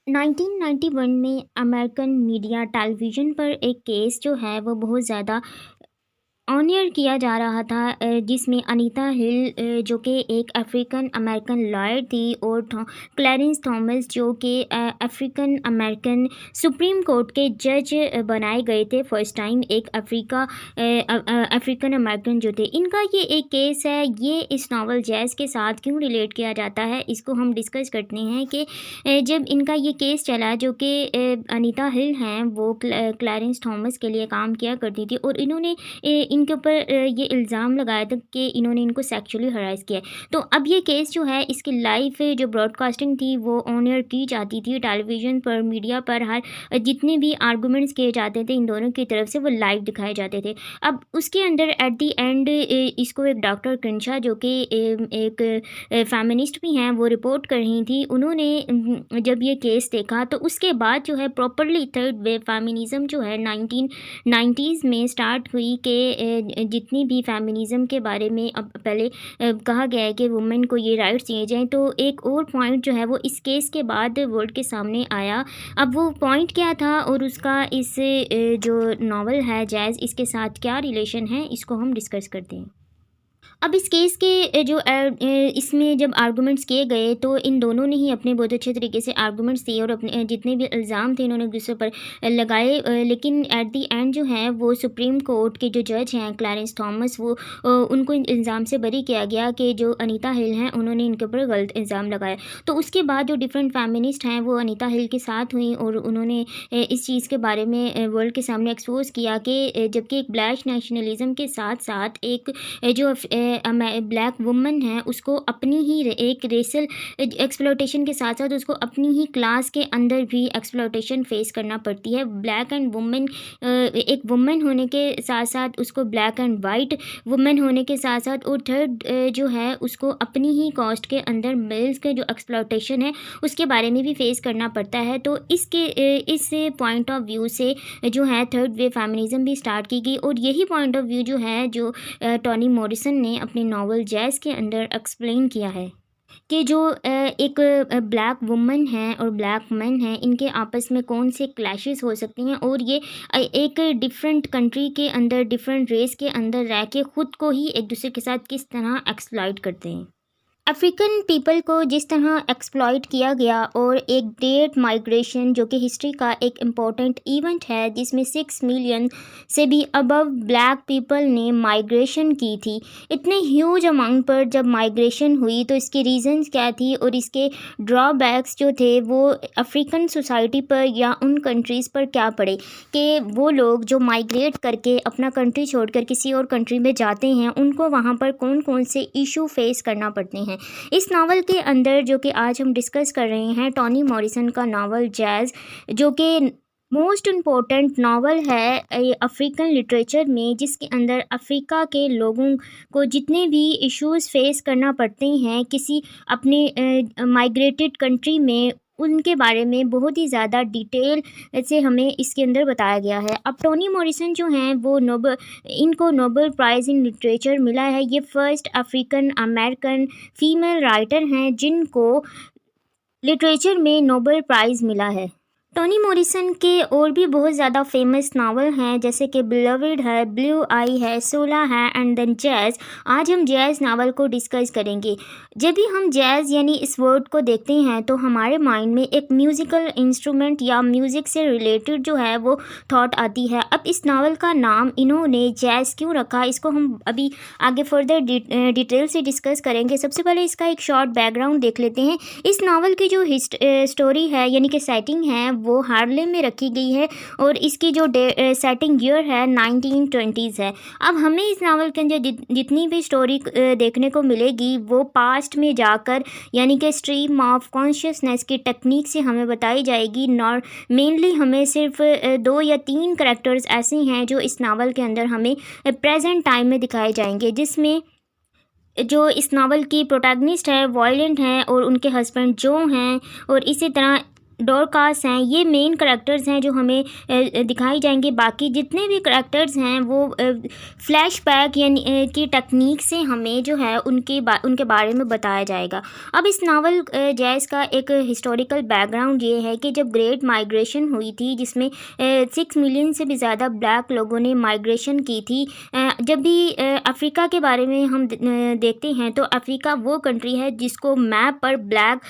1991 में American media television पर एक केस जो है वो बहुत ज़्यादा ऑनियर किया जा रहा था, जिसमें अनीता हिल, जो कि एक अफ्रीकन अमेरिकन लॉयर थी, और क्लैरेंस थॉमस जो कि अफ्रीकन अमेरिकन सुप्रीम कोर्ट के जज बनाए गए थे फर्स्ट टाइम, एक अफ्रीकन अमेरिकन जो थे। इनका ये एक केस है। ये इस नावल जैज़ के साथ क्यों रिलेट किया जाता है, इसको हम डिस्कस करते हैं कि जब इनका ये केस चला, जो कि अनीता हिल हैं, वो क्लैरेंस थॉमस के लिए काम किया करती थी, और इन्होंने इनके ऊपर ये इल्ज़ाम लगाया था कि इन्होंने इनको सेक्सुअली हरास किया है। तो अब ये केस जो है, इसकी लाइव जो ब्रॉडकास्टिंग थी वो ऑन एयर की जाती थी टेलीविज़न पर, मीडिया पर। हर जितने भी आर्गूमेंट्स किए जाते थे इन दोनों की तरफ से, वो लाइव दिखाए जाते थे। अब उसके अंदर एट द एंड इसको एक डॉक्टर क्रिंशा, जो कि एक फेमिनिस्ट भी हैं, वो रिपोर्ट कर रही थी। उन्होंने जब ये केस देखा तो उसके बाद जो है प्रॉपरली थर्ड वेव फेमिनिज़म जो है 1990s में स्टार्ट हुई कि जितनी भी फेमिनिज़म के बारे में अब पहले कहा गया है कि वुमेन को ये राइट्स दिए जाएँ, तो एक और पॉइंट जो है वो इस केस के बाद वर्ल्ड के सामने आया। अब वो पॉइंट क्या था और उसका इस जो नावल है जैज़, इसके साथ क्या रिलेशन है, इसको हम डिस्कस करते हैं। अब इस केस के इसमें जब आर्गूमेंट्स किए गए, तो इन दोनों ने ही अपने बहुत अच्छे तरीके से आर्गूमेंट्स दिए, और अपने जितने भी इल्ज़ाम थे इन्होंने एक दूसरे पर लगाए, लेकिन एट द एंड जो है वो सुप्रीम कोर्ट के जो जज हैं क्लैरेंस थॉमस, वो उनको इन इल्ज़ाम से बरी किया गया कि जो अनीता हिल हैं उन्होंने इनके ऊपर गलत इल्ज़ाम लगाया। तो उसके बाद जो डिफरेंट फेमिनिस्ट हैं वो अनीता हिल के साथ हुई, और उन्होंने इस चीज़ के बारे में वर्ल्ड के सामने एक्सपोज किया कि जबकि एक ब्लैक नेशनलिज्म के साथ साथ एक जो ब्लैक वुमन है, उसको अपनी ही एक रेसल एक्सप्लॉयटेशन के साथ साथ उसको अपनी ही क्लास के अंदर भी एक्सप्लॉयटेशन फेस करना पड़ती है। ब्लैक एंड वुमन, एक वुमन होने के साथ साथ उसको ब्लैक एंड वाइट वुमन होने के साथ साथ, और थर्ड जो है उसको अपनी ही कास्ट के अंदर मेल्स के जो एक्सप्लॉयटेशन है उसके बारे में भी फेस करना पड़ता है। तो इस पॉइंट ऑफ व्यू से जो है थर्ड वे फेमिनिज़म भी स्टार्ट की गई, और यही पॉइंट ऑफ व्यू जो है जो टोनी मॉरिसन ने अपने नावल जैज़ के अंदर एक्सप्लेन किया है कि जो एक ब्लैक वुमन है और ब्लैक मैन है, इनके आपस में कौन से क्लैशेस हो सकती हैं, और ये एक डिफरेंट कंट्री के अंदर, डिफरेंट रेस के अंदर रह के ख़ुद को ही एक दूसरे के साथ किस तरह एक्सप्लॉइट करते हैं। अफ्रीकन पीपल को जिस तरह एक्सप्लॉइट किया गया, और एक ग्रेट माइग्रेशन जो कि हिस्ट्री का एक इम्पॉर्टेंट इवेंट है, जिसमें 6 मिलियन से भी अबव ब्लैक पीपल ने माइग्रेशन की थी। इतने ह्यूज अमाउंट पर जब माइग्रेशन हुई तो इसकी रीजंस क्या थी, और इसके ड्रॉबैक्स जो थे वो अफ्रीकन सोसाइटी पर या उन कंट्रीज़ पर क्या पड़े, कि वो लोग जो माइग्रेट करके अपना कंट्री छोड़कर किसी और कंट्री में जाते हैं, उनको वहाँ पर कौन कौन से इशू फेस करना पड़ते हैं। इस नावल के अंदर जो कि आज हम डिस्कस कर रहे हैं, टोनी मॉरिसन का नावल जैज़, जो कि मोस्ट इम्पॉर्टेंट नावल है अफ्रीकन लिटरेचर में, जिसके अंदर अफ्रीका के लोगों को जितने भी इश्यूज़ फेस करना पड़ते हैं किसी अपने माइग्रेटेड कंट्री में, उनके बारे में बहुत ही ज़्यादा डिटेल से हमें इसके अंदर बताया गया है। अब टोनी मॉरिसन जो हैं वो इनको नोबेल प्राइज़ इन लिटरेचर मिला है। ये first African American female writer हैं जिनको लिटरेचर में नोबेल प्राइज़ मिला है। टोनी मॉरिसन के और भी बहुत ज़्यादा फेमस नावल हैं, जैसे कि बिलवड है, ब्लू आई है, सोला है, एंड देन जैज़। आज हम जैज़ नावल को डिस्कस करेंगे। जब भी हम जैज़ यानी इस वर्ड को देखते हैं तो हमारे माइंड में एक म्यूज़िकल इंस्ट्रूमेंट या म्यूज़िक से रिलेटेड जो है वो थॉट आती है। अब इस नावल का नाम इन्होंने जैज़ क्यों रखा, इसको हम अभी आगे फर्दर डिटेल से डिस्कस करेंगे। सबसे पहले इसका एक शॉर्ट बैकग्राउंड देख लेते हैं। इस नावल की जो स्टोरी है यानी कि सेटिंग है वो हार्लेम में रखी गई है, और इसकी जो सेटिंग ईयर है 1920s है। अब हमें इस नावल के अंदर जितनी भी स्टोरी देखने को मिलेगी वो पास्ट में जाकर यानी कि स्ट्रीम ऑफ कॉन्शियसनेस की टेक्निक से हमें बताई जाएगी। मेनली हमें सिर्फ 2 या 3 करैक्टर्स ऐसे हैं जो इस नावल के अंदर हमें प्रेजेंट टाइम में दिखाए जाएंगे, जिसमें जो इस नावल की प्रोटैगनिस्ट है वॉयलेंट हैं, और उनके हस्बैंड जो हैं, और इसी तरह डॉरकास हैं, ये मेन करैक्टर्स हैं जो हमें दिखाई जाएंगे। बाकी जितने भी करैक्टर्स हैं वो फ्लैशबैक यानी की टेक्निक से हमें जो है उनके बारे में बताया जाएगा। अब इस नावल जैज़ का एक हिस्टोरिकल बैकग्राउंड ये है कि जब ग्रेट माइग्रेशन हुई थी, जिसमें 6 मिलियन से भी ज़्यादा ब्लैक लोगों ने माइग्रेशन की थी। जब भी अफ्रीका के बारे में हम देखते हैं तो अफ्रीका वो कंट्री है जिसको मैप पर ब्लैक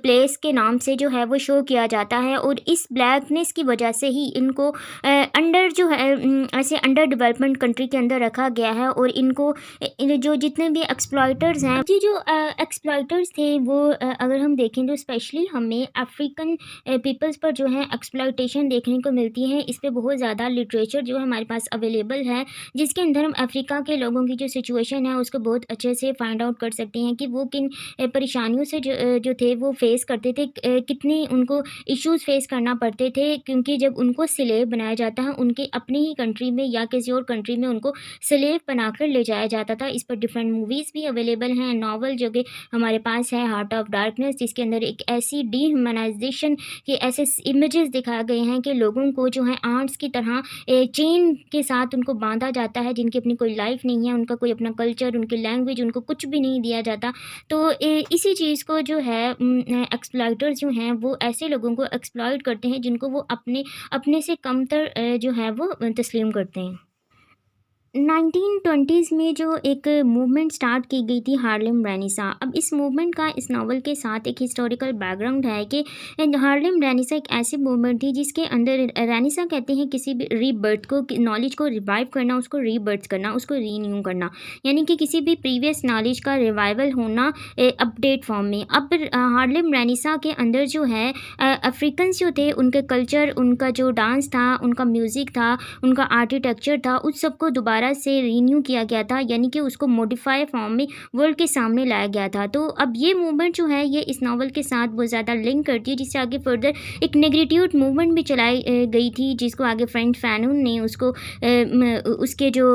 प्लेस के नाम से जो है वो शो किया जाता है, और इस ब्लैकनेस की वजह से ही इनको अंडर जो है ऐसे अंडर डेवलपमेंट कंट्री के अंदर रखा गया है। और इनको जो जितने भी एक्सप्लॉयटर्स हैं, ये जो एक्सप्लॉयटर्स थे वो अगर हम देखें तो स्पेशली हमें अफ्रीकन पीपल्स पर जो है एक्सप्लॉयटेशन देखने को मिलती है। इस पर बहुत ज़्यादा लिटरेचर जो है हमारे पास अवेलेबल है, जिसके अंदर हम अफ्रीका के लोगों की जो सिचुएशन है उसको बहुत अच्छे से फाइंड आउट कर सकते हैं कि वो किन परेशानियों से जो थे वो फेस करते थे, कितने उनको इश्यूज फेस करना पड़ते थे। क्योंकि जब उनको स्लेव बनाया जाता है उनके अपनी ही कंट्री में या किसी और कंट्री में उनको स्लेव बनाकर ले जाया जाता था। इस पर डिफरेंट मूवीज़ भी अवेलेबल हैं, नॉवल जो कि हमारे पास है हार्ट ऑफ डार्कनेस, जिसके अंदर एक ऐसी डीह्यूमनाइजेशन के ऐसे इमेजेस दिखाए गए हैं कि लोगों को जो है आर्ट्स की तरह चेन के साथ उनको बांधा जाता है, जिनकी अपनी कोई लाइफ नहीं है, उनका कोई अपना कल्चर, उनकी लैंग्वेज, उनको कुछ भी नहीं दिया जाता। तो इसी चीज़ को जो है एक्सप्लॉयटर्स जो हैं वो ऐसे लोगों को एक्सप्लॉइट करते हैं जिनको वो अपने अपने से कमतर जो है वो तस्लीम करते हैं। 1920s में जो एक मूवमेंट स्टार्ट की गई थी हार्लेम रेनेसा। अब इस मूवमेंट का इस नावल के साथ एक हिस्टोरिकल बैकग्राउंड है कि हार्लेम रेनेसा एक ऐसी मूवमेंट थी जिसके अंदर रेनेसा कहते हैं किसी भी रीबर्थ को, नॉलेज को रिवाइव करना, उसको रीबर्थ करना, उसको रीन्यू करना, यानी कि किसी भी प्रीवियस नॉलेज का रिवाइवल होना अपडेट फॉर्म में। अब हार्लेम रेनेसा के अंदर जो है अफ्रीकन्स जो थे उनके कल्चर, उनका जो डांस था, उनका म्यूज़िक था, उनका आर्किटेक्चर था, उस सबको दोबारा से रीन्यू किया गया था, यानी कि उसको मॉडिफाई फॉर्म में वर्ल्ड के सामने लाया गया था। तो अब ये मूवमेंट जो है ये इस नावल के साथ बहुत ज़्यादा लिंक करती है, जिससे आगे फर्दर एक नेगेटिव मूवमेंट भी चलाई गई थी, जिसको आगे फ्रेंच फैनून ने उसको उसके जो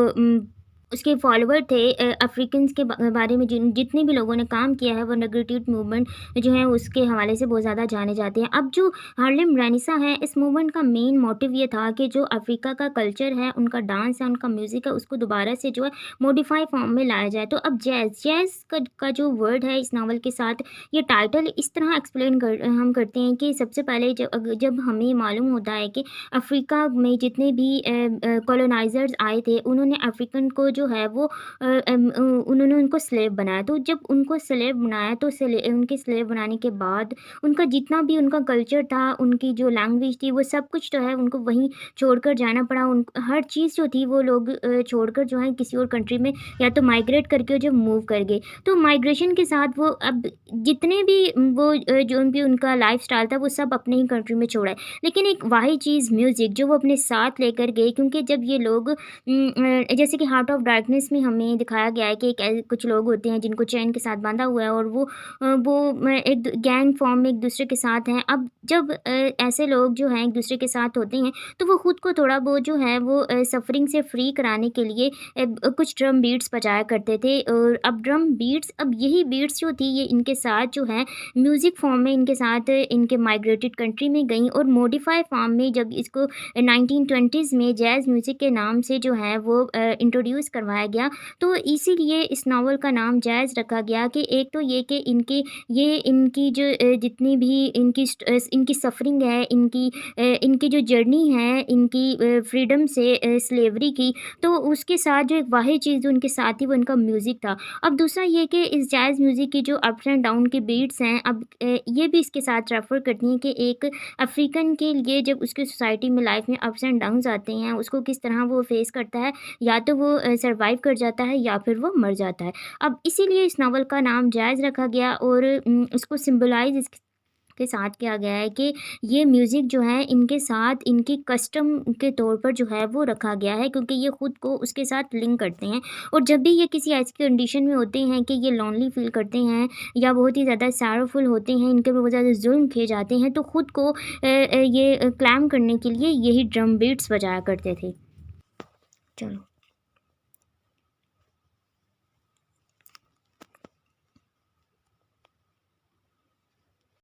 उसके फॉलोवर थे अफ्रीकन्स के बारे में जितने भी लोगों ने काम किया है वो नेगेटिव मूवमेंट जो है उसके हवाले से बहुत ज़्यादा जाने जाते हैं। अब जो हार्लेम रेनेसा है, इस मूवमेंट का मेन मोटिव ये था कि जो अफ्रीका का कल्चर है, उनका डांस है, उनका म्यूज़िक है, उसको दोबारा से जो है मॉडिफाई फॉर्म में लाया जाए। तो अब जैज़ का जो वर्ड है इस नावल के साथ, ये टाइटल इस तरह एक्सप्लेन हम करते हैं कि सबसे पहले जब हमें मालूम होता है कि अफ्रीका में जितने भी कॉलोनाइजर्स आए थे उन्होंने अफ्रीकन को जो है वो उन्होंने उनको स्लेव बनाया। तो जब उनको स्लेव बनाया तो उनके स्लेव बनाने के बाद उनका जितना भी उनका कल्चर था, उनकी जो लैंग्वेज थी, वो सब कुछ जो है उनको वहीं छोड़कर जाना पड़ा। उन हर चीज़ जो थी वो लोग छोड़कर जो है किसी और कंट्री में या तो माइग्रेट करके जो मूव कर गए। तो माइग्रेशन के साथ वो अब जितने भी वो जो भी उनका लाइफ स्टाइल था वो सब अपने ही कंट्री में छोड़ा है। लेकिन एक वही चीज़ म्यूज़िक जो वो अपने साथ लेकर गए, क्योंकि जब ये लोग जैसे कि हार्ट ऑफ डार्कनेस में हमें दिखाया गया है कि कुछ लोग होते हैं जिनको चैन के साथ बांधा हुआ है और वो एक गैंग फॉर्म में एक दूसरे के साथ हैं। अब जब ऐसे लोग जो हैं एक दूसरे के साथ होते हैं तो वो खुद को थोड़ा बहुत जो है वो सफरिंग से फ्री कराने के लिए कुछ ड्रम बीट्स बजाया करते थे। और अब ड्रम बीट्स, अब यही बीट्स जो थी ये इनके साथ जो है म्यूज़िक फॉर्म में इनके साथ इनके माइग्रेटेड कंट्री में गई, और मॉडिफाई फॉर्म में जब इसको 1920s में जैज़ म्यूज़िक के नाम से जो है वो इंट्रोड्यूस करवाया गया। तो इसीलिए इस नावल का नाम जैज़ रखा गया कि एक तो ये कि इनकी जो जितनी भी इनकी सफ़रिंग है, इनकी जो जर्नी है, इनकी फ्रीडम से स्लेवरी की, तो उसके साथ जो एक वाहिद चीज़ जो उनके साथ ही वो इनका म्यूज़िक था। अब दूसरा ये कि इस जैज़ म्यूज़िक की जो अप्स एंड डाउन की बीट्स हैं, अब ये भी इसके साथ रेफ़र करती हैं कि एक अफ्रीकन के लिए जब उसकी सोसाइटी में लाइफ में अप्स एंड डाउन्स आते हैं उसको किस तरह वो फेस करता है, या तो वो सर्वाइव कर जाता है या फिर वो मर जाता है। अब इसीलिए इस नावल का नाम जायज़ रखा गया और उसको सिम्बलाइज़ इसके साथ किया गया है कि ये म्यूज़िक जो है इनके साथ इनकी कस्टम के तौर पर जो है वो रखा गया है, क्योंकि ये ख़ुद को उसके साथ लिंक करते हैं। और जब भी ये किसी ऐसी कंडीशन में होते हैं कि ये लोनली फ़ील करते हैं या बहुत ही ज़्यादा सैरोफुल होते हैं, इनके ऊपर बहुत ज़्यादा जुल्म किए जाते हैं, तो ख़ुद को ये क्लैम करने के लिए यही ड्रम बीट्स बजाया करते थे। चलो।